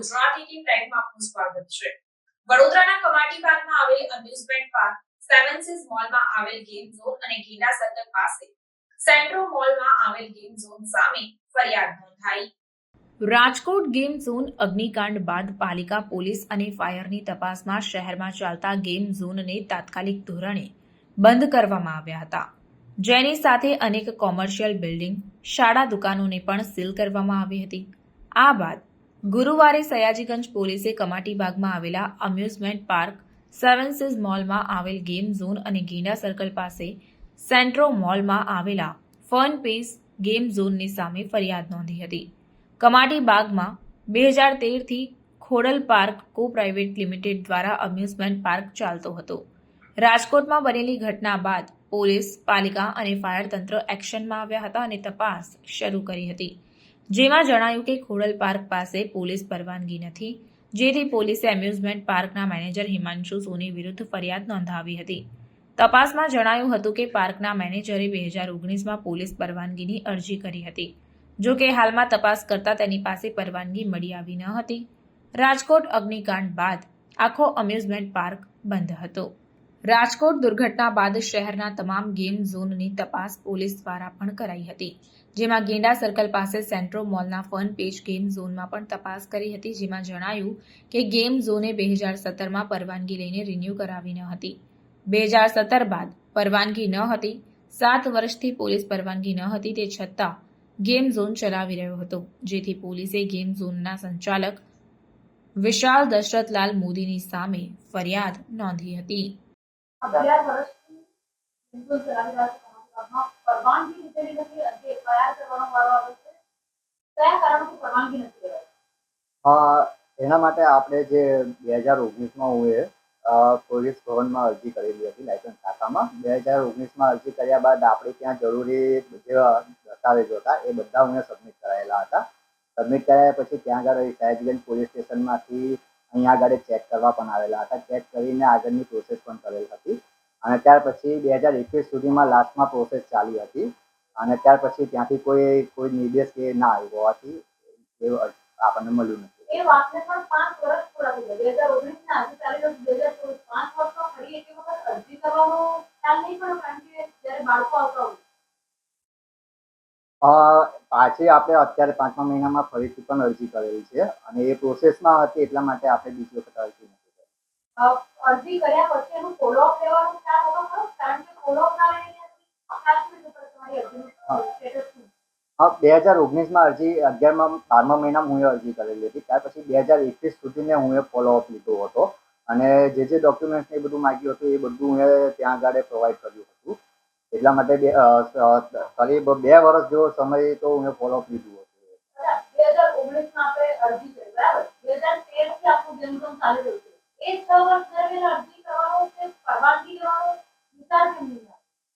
ગુજરાતીની ફ્લાઇટમાં આપનું સ્વાગત છે। વડોદરાના કમાટી બાગમાં આવેલ અમ્યુઝમેન્ટ પાર્ક સેવન સીઝ મોલમાં આવેલ ગેમ ઝોન અને ગીંડા સર્કલ પાસે સેન્ટ્રો મોલમાં આવેલ ગેમ ઝોન સામે ફરિયાદ નોંધાઈ। રાજકોટ ગેમ ઝોન અગ્નિકાંડ બાદ પાલિકા પોલીસ અને ફાયરની તપાસમાં શહેરમાં ચાલતા ગેમ ઝોનને તાત્કાલિક ધોરણે બંધ કરવામાં આવ્યા હતા, જેની સાથે અનેક કોમર્શિયલ બિલ્ડિંગ, શાળા, દુકાનોને પણ સીલ કરવામાં આવી હતી। આ બાદ ગુરુવારે સયાજીગંજ પોલીસે કમાટી બાગમાં આવેલા અમ્યુઝમેન્ટ પાર્ક સેવન સીઝ મોલમાં આવેલ ગેમ ઝોન અને ગીંડા સર્કલ પાસે સેન્ટ્રો મોલમાં આવેલા ફન પેસ ગેમ ઝોનની સામે ફરિયાદ નોંધી હતી। કમાટી બાગમાં 2013થી ખોડલ પાર્ક કો પ્રાઇવેટ લિમિટેડ દ્વારા અમ્યુઝમેન્ટ પાર્ક ચાલતો હતો। રાજકોટમાં બનેલી ઘટના બાદ પોલીસ, પાલિકા અને ફાયર તંત્ર એક્શનમાં આવ્યા હતા અને તપાસ શરૂ કરી હતી, જેમાં જણાયું કે ખોડલ પાર્ક પાસે પોલીસ પરવાનગી નથી, જેથી પોલીસે એમ્યુઝમેન્ટ પાર્કના મેનેજર હિમાંશુ સોની વિરુદ્ધ ફરિયાદ નોંધાવી હતી। તપાસમાં જણાયું હતું કે પાર્કના મેનેજરે 2019માં પોલીસ પરવાનગીની અરજી કરી હતી, જો કે હાલમાં તપાસ કરતા તેની પાસે પરવાનગી મળી આવી ન હતી। રાજકોટ અગ્નિકાંડ બાદ આખો અમ્યુઝમેન્ટ પાર્ક બંધ હતો। રાજકોટ દુર્ઘટના બાદ શહેરના તમામ ગેમ ઝોનની તપાસ પોલીસ દ્વારા પણ કરાઈ હતી, જેમાં ગેંડા સર્કલ પાસે સેન્ટ્રો મોલના ફન પેજ ગેમ ઝોનમાં પણ તપાસ કરી હતી, જેમાં જણાયું કે ગેમ ઝોને 2017માં પરવાનગી લઈને રિન્યૂ કરાવી ન હતી। 2017 બાદ પરવાનગી ન હતી। 7 વર્ષથી પોલીસ પરવાનગી ન હતી, તે છતાં ગેમ ઝોન ચલાવી રહ્યો હતો, જેથી પોલીસે ગેમ ઝોનના સંચાલક વિશાલ દશરથલાલ મોદીની સામે ફરિયાદ નોંધી હતી। એના માટે આપણે જે 2019માં હું પોલીસ ભવનમાં અરજી કરેલી હતી લાયસન્સ શાખામાં। 2019માં અરજી કર્યા બાદ આપણે ત્યાં જરૂરી જે દસ્તાવેજો હતા એ બધા હું સબમિટ કરાયેલા હતા। સબમિટ કરાયા પછી ત્યાં આગળ સયાજીગંજ પોલીસ સ્ટેશનમાંથી અહીંયા આગળ ચેક કરવા પણ આવેલા હતા। ચેક કરીને આગળની પ્રોસેસ પણ કરેલ હતી અને ત્યાર પછી 2021 સુધીમાં લાસ્ટમાં પ્રોસેસ ચાલી હતી અને ત્યાર પછી ત્યાંથી કોઈ નિર્દેશ કે ના આવ્યો હોવાથી એ આપણને મળ્યું નથી। એ વાતને પણ 5 વર્ષ પૂરા થઈ ગયા। 2019ના આજે ચાલી રહ્યું 2024 5 વર્ષમાં ફરી એક વખત અરજી કરવાનો ખ્યાલ નહીં પડ્યો, કારણ કે જ્યારે બાળકો આવતા હોય પાછી આપણે અત્યારે 5મા મહિનામાં ફરીથી પણ અરજી કરેલી છે અને એ પ્રોસેસમાં હતી, એટલા માટે આપણે બીજી વખત અરજી નથી કરી। અરજી કર્યા પછી એનું ફોલોઅપ લેવાનો ખ્યાલ હતો ખરો? કારણ કે ફોલોઅપ ના લઈને તમારી અરજીનું સ્ટેટસ શું? 2019માં અરજી 12મા મહિનામાં હું અરજી કરેલી હતી। ત્યાર પછી 2021 સુધીને હું ફોલોઅપ લીધો હતો અને જે ડોક્યુમેન્ટ્સ એ બધું માંગ્યું હતું એ બધું હું ત્યાં આગળ પ્રોવાઈડ કર્યું હતું। એટલા માટે કરીબ 2 વર્ષ જેવો સમય તો હું ફોલોઅપ લીધું હતું। 2019માં આપણે અરજી કરી, બરાબર? 2013થી આપણું ગેમ ઝોન ચાલી રહ્યું છે। એ 6 વર્ષ દરમિયાન અરજી કરવાનો કે પરવાનગી લેવાનો વિચાર કેમ નહીં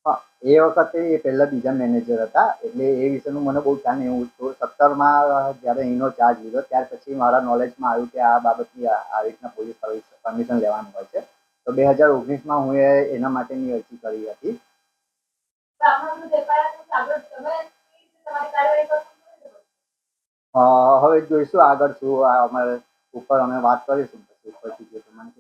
આવ્યો? એ વખતે એ પહેલા બીજા મેનેજર હતા, એટલે એ વિશેનું મને બહુ ખ્યાલ નહીં। હું 17માં જ્યારે એનો ચાર્જ લીધો ત્યાર પછી મારા નોલેજમાં આવ્યું કે આ બાબતની આ રીતના પોલીસ સર્વિસ પરમિશન લેવાનું હોય છે, તો 2019માં હું એના માટેની અરજી કરી હતી। હવે જોઈશું આગળ શું અમારે ઉપર અમે વાત કરીશું, પછી ઉપરથી જે પ્રમાણે